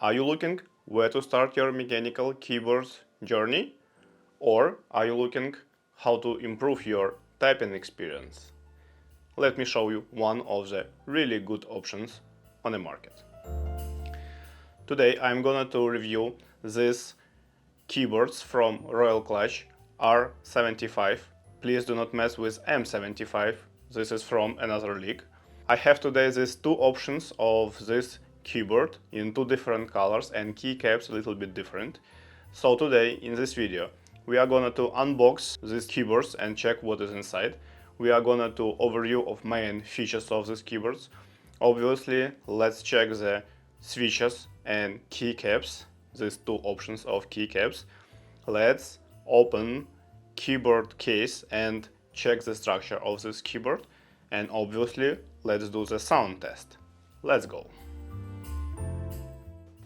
Are you looking where to start your mechanical keyboards journey? Or are you looking how to improve your typing experience? Let me show you one of the really good options on the market. Today I'm gonna to review these keyboards from Royal Kludge R75. Please do not mess with M75, this is from another league. I have today these two options of this keyboard in two different colors and keycaps a little bit different. So today in this video we are gonna to unbox these keyboards and check what is inside. We are gonna to overview of main features of these keyboards. Obviously, let's check the switches and keycaps, these two options of keycaps. Let's open keyboard case and check the structure of this keyboard. And obviously, let's do the sound test. Let's go.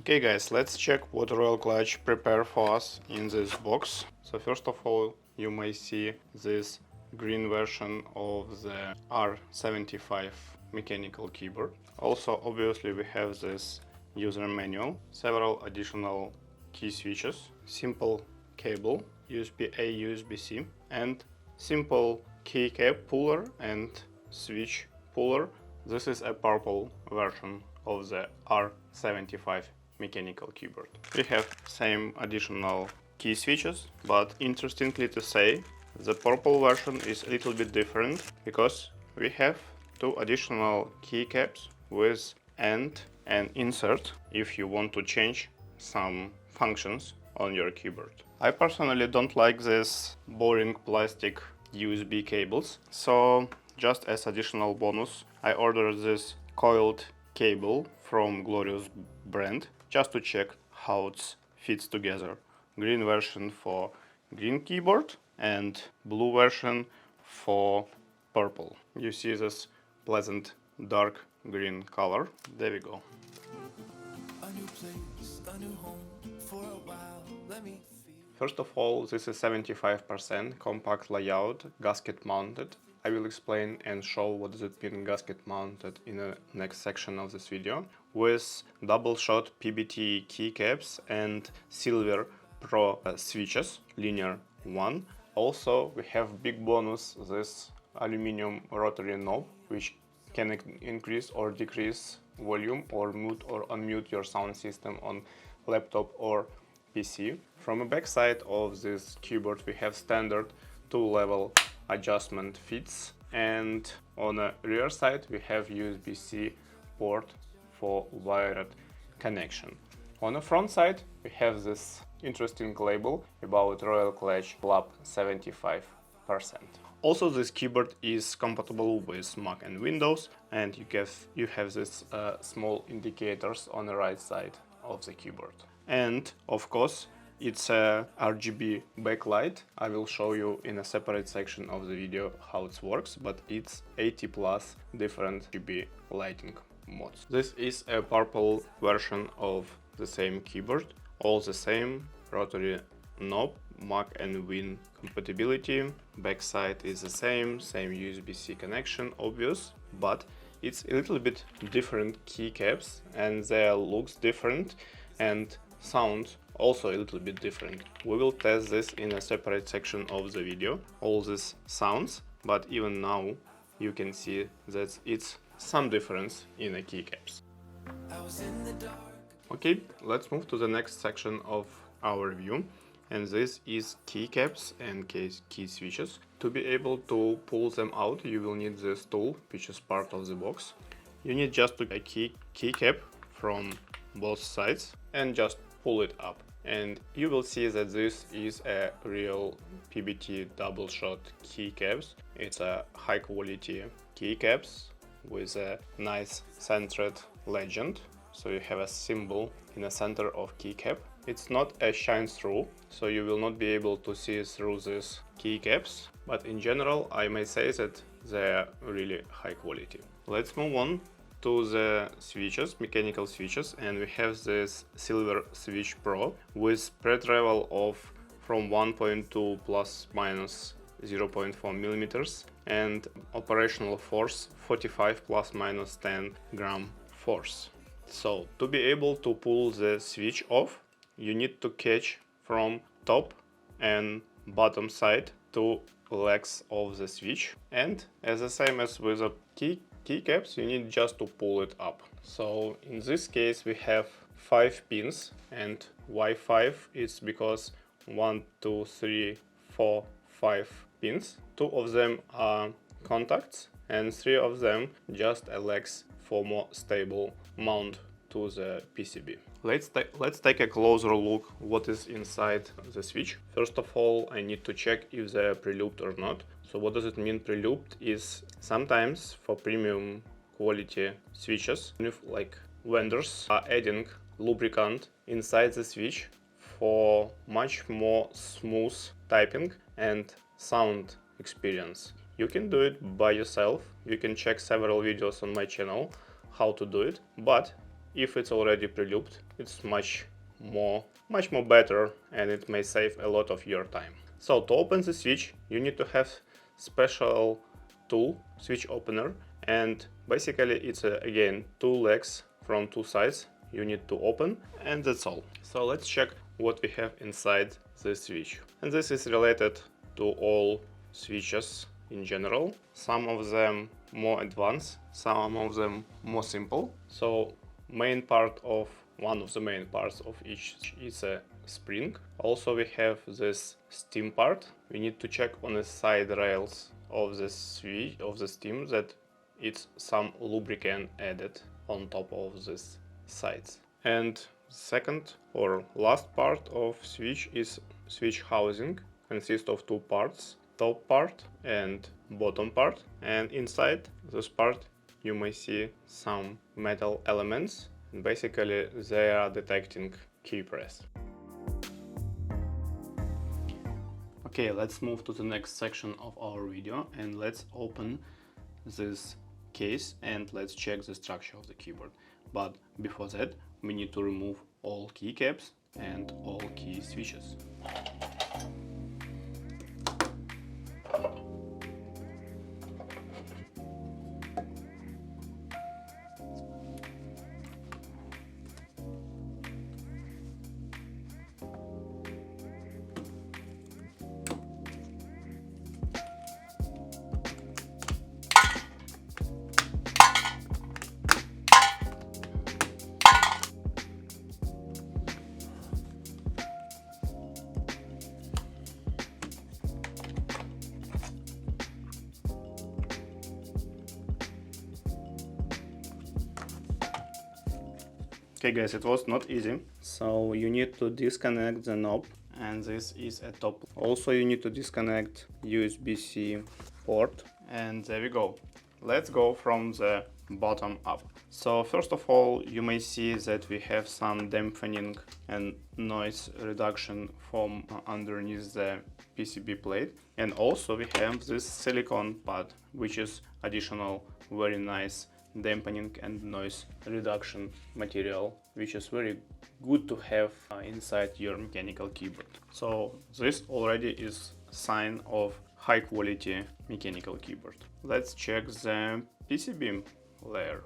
Okay guys, let's check what Royal Kludge prepared for us in this box. So first of all, you may see this green version of the R75 mechanical keyboard. Also, obviously, we have this user manual, several additional key switches, simple cable, USB-A, USB-C, and simple keycap puller and switch puller. This is a purple version of the R75 mechanical keyboard. We have same additional key switches, but interestingly to say, the purple version is a little bit different because we have two additional keycaps with end and insert if you want to change some functions on your keyboard. I personally don't like this boring plastic USB cables, so just as additional bonus, I ordered this coiled cable from Glorious brand just to check how it fits together. Green version for green keyboard and blue version for purple. You see this pleasant dark green color. There we go. First of all, this is 75% compact layout, gasket mounted. I will explain and show what does it mean gasket mounted in the next section of this video. With double shot PBT keycaps and silver pro switches, linear one. Also, we have big bonus, this aluminum rotary knob, which can increase or decrease volume or mute or unmute your sound system on laptop or PC. From the back side of this keyboard we have standard 2-level adjustment fits, and on the rear side we have USB-C port for wired connection. On the front side we have this interesting label about Royal Kludge Lab 75%. Also, this keyboard is compatible with Mac and Windows, and you have this small indicators on the right side of the keyboard. And of course, it's a RGB backlight. I will show you in a separate section of the video how it works, but it's 80 plus different RGB lighting modes. This is a purple version of the same keyboard, all the same rotary knob, Mac and Win compatibility. Backside is the same USB-C connection, obvious, but it's a little bit different keycaps and their looks different and sound also a little bit different. We will test this in a separate section of the video, all these sounds, but even now you can see that it's some difference in the keycaps. Okay, let's move to the next section of our review, and this is keycaps and key switches. To be able to pull them out, you will need this tool, which is part of the box. You need just a keycap from both sides and just pull it up. And you will see that this is a real PBT double shot keycaps. It's a high quality keycaps with a nice centered legend. So you have a symbol in the center of keycap. It's not a shine through, so you will not be able to see through these keycaps, but in general I may say that they are really high quality. Let's move on to the switches, mechanical switches, and we have this Silver Switch Pro with spread level of from 1.2 plus minus 0.4 millimeters and operational force 45 plus minus 10 gram force. So to be able to pull the switch off, you need to catch from top and bottom side two legs of the switch, and as the same as with the keycaps, you need just to pull it up. So in this case we have 5 pins, and why 5? It's because 1, 2, 3, 4, 5 pins. 2 of them are contacts and 3 of them just legs for more stable mount to the PCB. Let's take a closer look what is inside the switch. First of all, I need to check if they are pre-lubed or not. So what does it mean pre-lubed? Is sometimes for premium quality switches, like vendors are adding lubricant inside the switch for much more smooth typing and sound experience. You can do it by yourself. You can check several videos on my channel how to do it, but if it's already pre-lubed, it's much more better, and it may save a lot of your time. So to open the switch, you need to have special tool, switch opener, and basically it's again 2 legs from 2 sides you need to open, and that's all. So let's check what we have inside the switch. And this is related to all switches in general. Some of them more advanced, some of them more simple. So one of the main parts of each is a spring. Also we have this steam part. We need to check on the side rails of the switch of the steam that it's some lubricant added on top of this sides. And second or last part of switch is switch housing. Consists of 2 parts, top part and bottom part, and inside this part you may see some metal elements, and basically they are detecting key press. Okay, let's move to the next section of our video, and let's open this case and let's check the structure of the keyboard. But before that, we need to remove all keycaps and all key switches. Okay guys, it was not easy, so you need to disconnect the knob, and this is a top. Also you need to disconnect USB-C port, and there we go. Let's go from the bottom up. So first of all, you may see that we have some dampening and noise reduction from underneath the PCB plate, and also we have this silicone pad, which is additional very nice dampening and noise reduction material, which is very good to have inside your mechanical keyboard. So this already is sign of high quality mechanical keyboard. Let's check the PCB layer.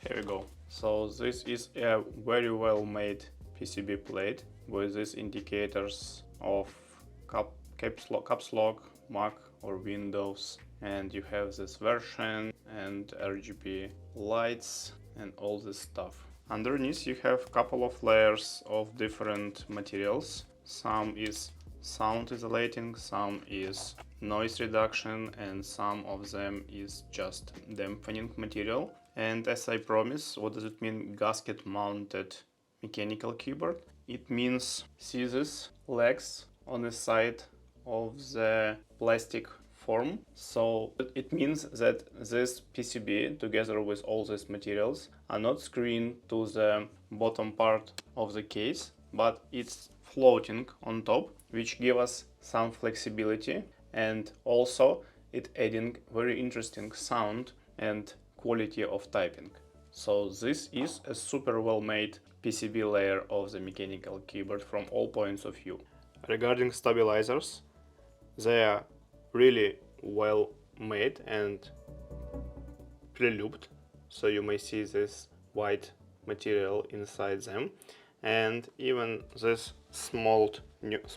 Here we go. So this is a very well made PCB plate with these indicators of caps lock, Mac or Windows, and you have this version and RGB lights and all this stuff. Underneath you have a couple of layers of different materials. Some is sound isolating, some is noise reduction, and some of them is just dampening material. And as I promised, what does it mean gasket mounted mechanical keyboard? It means see these legs on the side of the plastic form. So it means that this PCB together with all these materials are not screwed to the bottom part of the case, but it's floating on top, which gives us some flexibility, and also it adding very interesting sound and quality of typing. So this is a super well made PCB layer of the mechanical keyboard from all points of view. regarding stabilizers, they are really well made and pre-lubed, so you may see this white material inside them, and even this small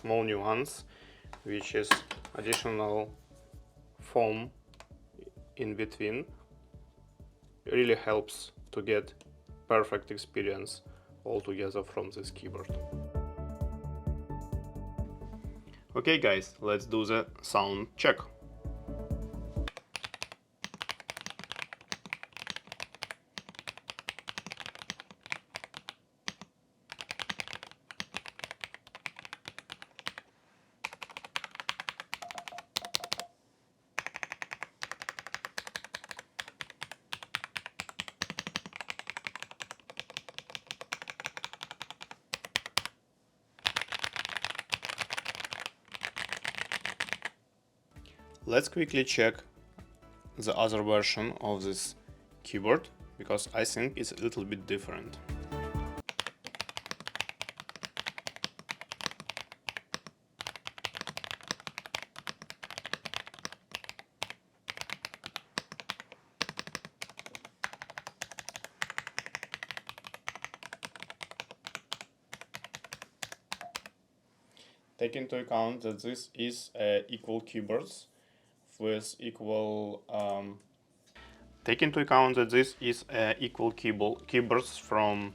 nuance, which is additional foam in between, really helps to get perfect experience altogether from this keyboard. Okay guys, let's do the sound check. Let's quickly check the other version of this keyboard, because I think it's a little bit different. Take into account that this is equal keyboards with equal keyboards from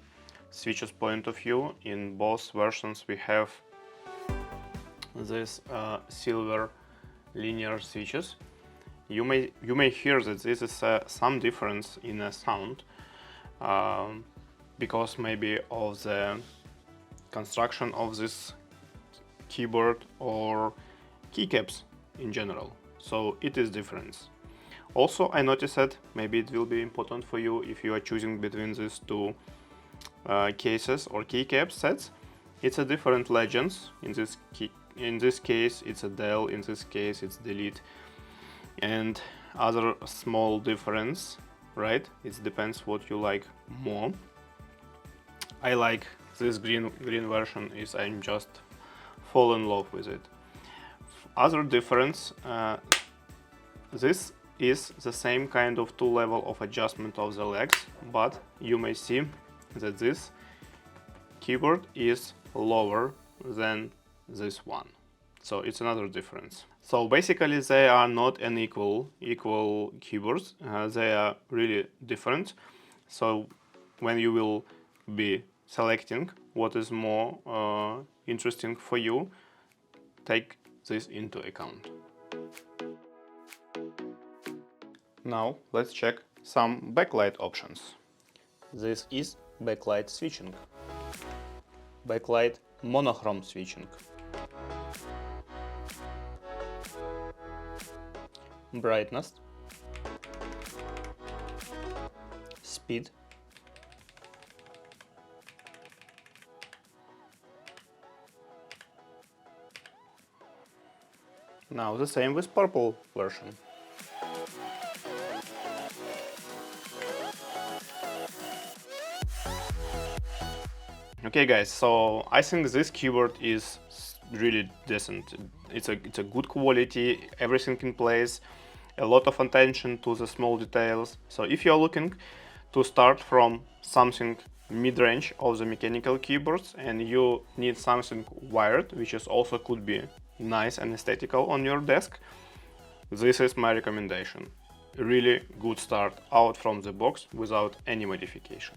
switches point of view. In both versions we have this silver linear switches. You may hear that this is some difference in the sound because maybe of the construction of this keyboard or keycaps in general. So it is different. Also, I noticed that maybe it will be important for you if you are choosing between these two cases or keycap sets. It's a different legends. In this case, it's a del. In this case, it's delete, and other small difference. Right? It depends what you like more. I like this green version. I'm just fall in love with it. Other difference, this is the same kind of two level of adjustment of the legs, but you may see that this keyboard is lower than this one. So it's another difference. So basically they are not an equal keyboards, they are really different. So when you will be selecting what is more interesting for you, take this into account. Now let's check some backlight options. This is backlight switching, backlight monochrome switching, brightness, speed, now the same with purple version. Okay guys, so I think this keyboard is really decent. It's a good quality, everything in place, a lot of attention to the small details. So if you're looking to start from something mid-range of the mechanical keyboards and you need something wired, which is also could be nice and aesthetical on your desk, this is my recommendation. Really good start out from the box without any modification.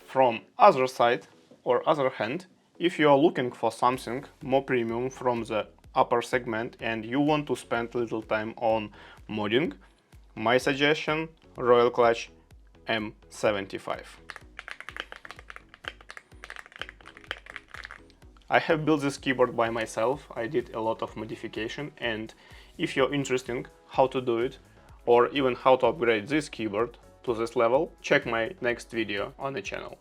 From other side or other hand, if you are looking for something more premium from the upper segment and you want to spend a little time on modding, my suggestion, Royal Kludge M75. I have built this keyboard by myself. I did a lot of modification, and if you're interested how to do it or even how to upgrade this keyboard to this level, check my next video on the channel.